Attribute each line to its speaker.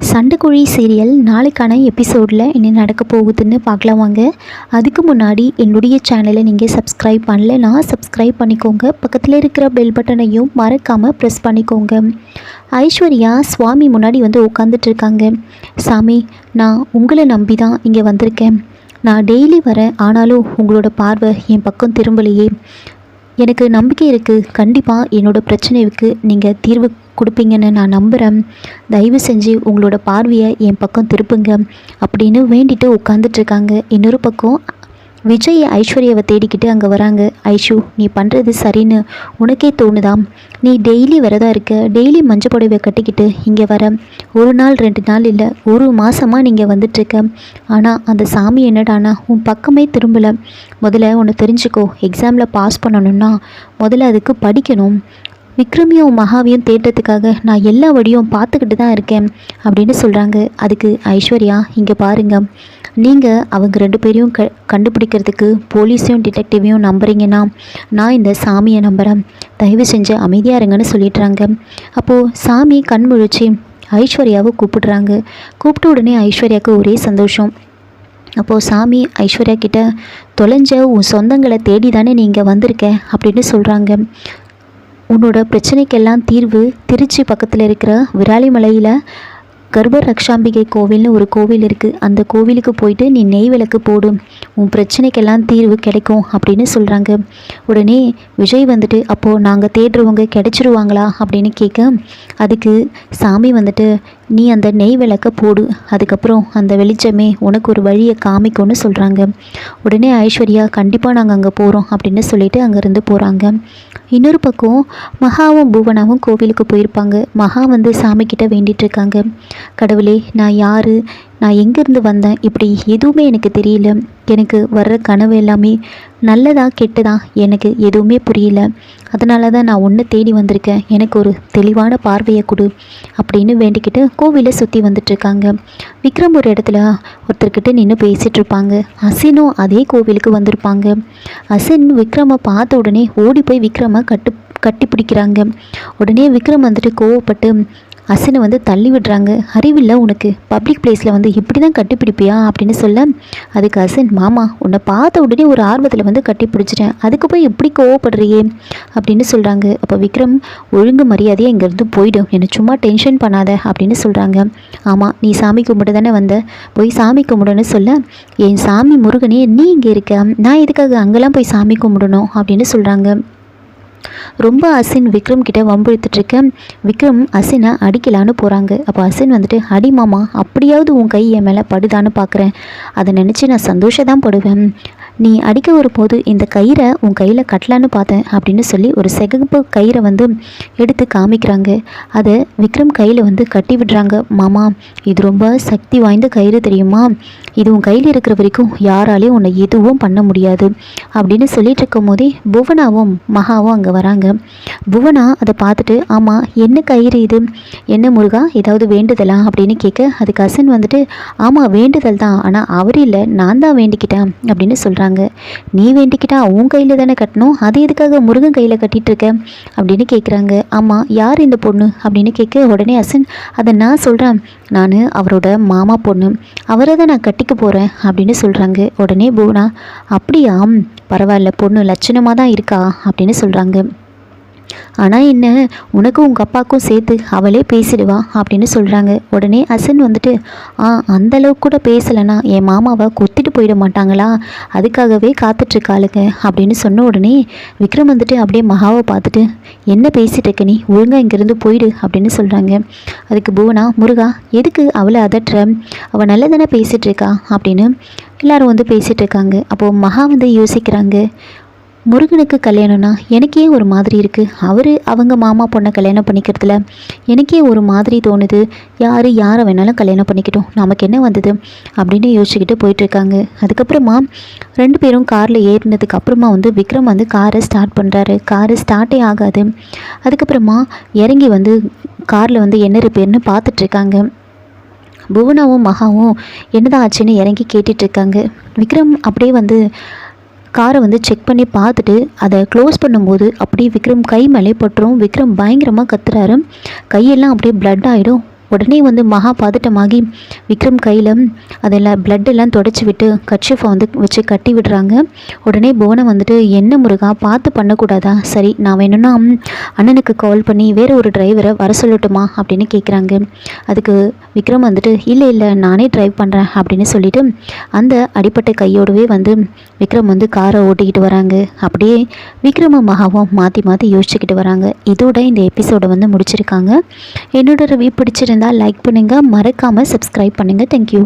Speaker 1: சண்டைக்கோழி serial நாளைக்கான எபிசோடில் என்ன நடக்க போகுதுன்னு பார்க்கலாம் வாங்க. அதுக்கு முன்னாடி என்னுடைய சேனலை நீங்கள் சப்ஸ்கிரைப் பண்ணலைன்னா சப்ஸ்கிரைப் பண்ணிக்கோங்க. பக்கத்தில் இருக்கிற பெல் பட்டனையும் மறக்காமல் ப்ரெஸ் பண்ணிக்கோங்க. ஐஸ்வர்யா சுவாமி முன்னாடி வந்து உட்காந்துட்ருக்காங்க. சாமி, நான் உங்களை நம்பி தான் இங்கே வந்திருக்கேன். நான் டெய்லி வரேன், ஆனாலும் உங்களோட பார்வை என் பக்கம் திரும்பலையே. எனக்கு நம்பிக்கை இருக்குது, கண்டிப்பாக என்னோடய பிரச்சனைக்கு நீங்கள் தீர்வு கொடுப்பீங்கன்னு நான் நம்புகிறேன். தயவு செஞ்சு உங்களோட பார்வையை என் பக்கம் திருப்புங்க அப்படின்னு வேண்டிட்டு உட்காந்துட்ருக்காங்க. இன்னொரு பக்கம் விஜய் ஐஸ்வர்யாவை தேடிக்கிட்டு அங்கே வராங்க. ஐஷு, நீ பண்ணுறது சரின்னு உனக்கே தோணுதா? நீ டெய்லி வரதா இருக்க, டெய்லி மஞ்சள் புடவை கட்டிக்கிட்டு இங்கே வர. ஒரு நாள் 2 நாள் இல்லை, 1 மாதமாக நீங்கள் வந்துட்டுருக்க. ஆனால் அந்த சாமி என்னடானா உன் பக்கமே திரும்பலை. முதல்ல ஒன்று தெரிஞ்சுக்கோ, எக்ஸாமில் பாஸ் பண்ணணுன்னா முதல்ல அதுக்கு படிக்கணும். விக்ரமியும் மகாவையும் தேட்டத்துக்காக நான் எல்லா வழியும் பார்த்துக்கிட்டு தான் இருக்கேன் அப்படின்னு சொல்கிறாங்க. அதுக்கு ஐஸ்வர்யா, இங்கே பாருங்கள், நீங்கள் அவங்க 2 பேரையும் கண்டுபிடிக்கிறதுக்கு போலீஸையும் டிடெக்டிவையும் நம்புறீங்கன்னா நான் இந்த சாமியை நம்புகிறேன். தயவு செஞ்சு அமைதியாக இருங்கன்னு சொல்லிடுறாங்க. அப்போது சாமி கண் முழிச்சு ஐஸ்வர்யாவை கூப்பிடுறாங்க. கூப்பிட்ட உடனே ஐஸ்வர்யாவுக்கு ஒரே சந்தோஷம். அப்போது சாமி ஐஸ்வர்யா கிட்ட, தொலைஞ்ச உன் சொந்தங்களை தேடி தானே நீங்கள் வந்திருக்க அப்படின்னு சொல்கிறாங்க. உன்னோட பிரச்சனைக்கெல்லாம் தீர்வு திருச்சி பக்கத்தில் இருக்கிற விராலிமலையில் கர்ப்ப ரக்ஷாம்பிகை கோவில்னு ஒரு கோவில் இருக்குது. அந்த கோவிலுக்கு போயிட்டு நீ நெய் விளக்கு போடும், உன் பிரச்சனைக்கெல்லாம் தீர்வு கிடைக்கும் அப்படின்னு சொல்கிறாங்க. உடனே விஜய் வந்துட்டு, அப்போது நாங்கள் தேடுறவங்க கிடைச்சிருவாங்களா அப்படின்னு கேட்க, அதுக்கு சாமி வந்துட்டு, நீ அந்த நெய் விளக்கை போடு, அதுக்கப்புறம் அந்த வெளிச்சமே உனக்கு ஒரு வழியை காமிக்கும்னு சொல்கிறாங்க. உடனே ஐஸ்வர்யா, கண்டிப்பாக நாங்கள் அங்கே போகிறோம் அப்படின்னு சொல்லிட்டு அங்கேருந்து போகிறாங்க. இன்னொரு பக்கம் மகாவும் புவனாவும் கோவிலுக்கு போயிருப்பாங்க. மகா வந்து சாமிக்கிட்ட வேண்டிகிட்ருக்காங்க. கடவுளே, நான் யார், நான் எங்கேருந்து வந்தேன், இப்படி எதுவுமே எனக்கு தெரியல. எனக்கு வர்ற கனவு எல்லாமே நல்லதா கெட்டதா எனக்கு எதுவுமே புரியல. அதனால தான் நான் ஒன்று தேடி வந்திருக்கேன். எனக்கு ஒரு தெளிவான பார்வையை கொடு அப்படின்னு வேண்டிக்கிட்டு கோவிலை சுற்றி வந்துட்டுருக்காங்க. விக்ரம் ஒரு இடத்துல ஒருத்தர்கிட்ட நின்று பேசிகிட்டு இருப்பாங்க. அசினும் அதே கோவிலுக்கு வந்திருப்பாங்க. அசின் விக்ரமை பார்த்த உடனே ஓடி போய் விக்ரமை கட்டி பிடிக்கிறாங்க. உடனே விக்ரம் வந்துட்டு கோவப்பட்டு அசினை வந்து தள்ளி விடுறாங்க. அறிவில்லை உனக்கு, பப்ளிக் பிளேஸில் வந்து இப்படி தான் கட்டிப்பிடிப்பியா அப்படின்னு சொல்ல, அதுக்கு அசின், மாமா உன்னை பார்த்த உடனே ஒரு ஆர்வத்தில் வந்து கட்டி பிடிச்சிட்டேன், அதுக்கு போய் எப்படி கோவப்படுறியே அப்படின்னு சொல்கிறாங்க. அப்போ விக்ரம், ஒழுங்கு மரியாதையாக இங்கேருந்து போயிடும், என்னை சும்மா டென்ஷன் பண்ணாத அப்படின்னு சொல்கிறாங்க. ஆமாம், நீ சாமி கும்பிட்டு தானே வந்த, போய் சாமி கும்பிடுன்னு சொல்ல, என் சாமி முருகனே நீ இங்கே இருக்க, நான் எதுக்காக அங்கெல்லாம் போய் சாமி கும்பிடணும் அப்படின்னு சொல்கிறாங்க. ரொம்ப அசின் விக்ரம் கிட்ட வம்பிழுத்துட்ருக்க. விக்ரம் அசினை அடிக்கலான்னு போகிறாங்க. அப்போ அசின் வந்துட்டு, அடி மாமா, அப்படியாவது உன் கை என் மேலே படுதான்னு பார்க்குறேன், அதை நினச்சி நான் சந்தோஷம் படுவேன். நீ அடிக்க வரும்போது இந்த கயிறை உன் கையில் கட்டலான்னு பார்த்தேன் அப்படின்னு சொல்லி ஒரு சிகப்பு கயிறை வந்து எடுத்து காமிக்கிறாங்க. அதை விக்ரம் கையில் வந்து கட்டி விடுறாங்க. மாமா, இது ரொம்ப சக்தி வாய்ந்த கயிறு தெரியுமா, இது உன் கையில் இருக்கிற வரைக்கும் யாராலையும் உன்னை எதுவும் பண்ண முடியாது அப்படின்னு சொல்லிட்டு இருக்கும் போதே புவனாவும் மகாவும் அங்கே வராங்க. புவனா அதை பார்த்துட்டு, ஆமாம் என்ன கயிறு இது, என்ன முருகா ஏதாவது வேண்டுதலா அப்படின்னு கேட்க, அதுக்கு அசன் வந்துட்டு, ஆமாம் வேண்டுதல் தான், ஆனால் அவர் இல்லை, நான் தான் வேண்டிக்கிட்டேன் அப்படின்னு சொல்கிறாங்க. நீ வேண்டிக்கிட்டா உன் கையில் தானே கட்டணும், அது எதுக்காக முருகன் கையில் கட்டிகிட்டு இருக்க அப்படின்னு கேட்குறாங்க. ஆமாம், யார் இந்த பொண்ணு அப்படின்னு கேட்க, உடனே அசன், அதை நான் சொல்கிறேன், நான் அவரோட மாமா பொண்ணு, அவரை தான் நான் கட்டிக்க போகிறேன் அப்படின்னு சொல்கிறாங்க. உடனே புவனா, அப்படியா, பரவாயில்ல, பொண்ணு லட்சணமாக தான் இருக்கா அப்படின்னு சொல்கிறாங்க. ஆனால் என்ன, உனக்கும் உங்கள் அப்பாவுக்கும் சேர்த்து அவளே பேசிடுவா அப்படின்னு சொல்கிறாங்க. உடனே அசன் வந்துட்டு, அந்தளவுக்கு கூட பேசலைன்னா என் மாமாவை கொத்திட்டு போயிட மாட்டாங்களா, அதுக்காகவே காத்துட்ருக்காளுங்க அப்படின்னு சொன்ன உடனே விக்ரம் வந்துட்டு அப்படியே மகாவை பார்த்துட்டு, என்ன பேசிகிட்டு இருக்க நீ, ஒழுங்காக இங்கேருந்து போயிடு அப்படின்னு சொல்கிறாங்க. அதுக்கு புவனா, முருகா எதுக்கு அவளை அதட்டுற, அவள் நல்லா தானே பேசிகிட்ருக்கா அப்படின்னு எல்லோரும் வந்து பேசிகிட்டு இருக்காங்க. அப்போது மகா வந்து யோசிக்கிறாங்க, முருகனுக்கு கல்யாணம்னா எனக்கே ஒரு மாதிரி இருக்குது, அவங்க மாமா பொண்ணை கல்யாணம் பண்ணிக்கிறதுல எனக்கே ஒரு மாதிரி தோணுது, யாரை வேணாலும் கல்யாணம் பண்ணிக்கிட்டோம், நமக்கு என்ன வந்தது அப்படின்னு யோசிச்சுக்கிட்டு போயிட்டுருக்காங்க. அதுக்கப்புறமா 2 பேரும் காரில் ஏறினதுக்கு அப்புறமா வந்து விக்ரம் வந்து காரை ஸ்டார்ட் பண்ணுறாரு. காரு ஸ்டார்ட்டே ஆகாது. அதுக்கப்புறமா இறங்கி வந்து காரில் வந்து என்ன ரிப்பேர்னு பார்த்துட்ருக்காங்க. புவனாவும் மகாவும் என்னதான் ஆச்சுன்னு இறங்கி கேட்டுட்ருக்காங்க. விக்ரம் அப்படியே வந்து காரை வந்து செக் பண்ணி பார்த்துட்டு அதை க்ளோஸ் பண்ணும்போது அப்படியே விக்ரம் கை மேலே பட்டுரும். விக்ரம் பயங்கரமாக கத்துறாரு. கையெல்லாம் அப்படியே பிளட் ஆகிடும். உடனே வந்து மகா பதட்டமாகி விக்ரம் கையில் அதெல்லாம் பிளட் எல்லாம் தொடச்சி விட்டு கர்ச்சீஃபை வந்து வச்சு கட்டி விடுறாங்க. உடனே புவனம் வந்துட்டு என்ன முருகா பார்த்து பண்ணக்கூடாதா? சரி நான் வேணும்னா அண்ணனுக்கு கால் பண்ணி வேறு ஒரு டிரைவரை வர சொல்லட்டுமா அப்படின்னு கேட்குறாங்க. அதுக்கு விக்ரம் வந்துட்டு இல்லை நானே டிரைவ் பண்ணுறேன் அப்படின்னு சொல்லிட்டு அந்த அடிப்பட்ட கையோடவே வந்து விக்ரம் வந்து காரை ஓட்டிக்கிட்டு வராங்க. அப்படியே விக்ரம மகாவும் மாற்றி மாற்றி யோசிச்சுக்கிட்டு வராங்க. இதோட இந்த எபிசோடை வந்து முடிச்சிருக்காங்க. என்னோட ரிவ்யூ பிடிச்சிருந்தால் லைக் பண்ணுங்கள், மறக்காமல் சப்ஸ்கிரைப் பண்ணுங்கள். தேங்க்யூ.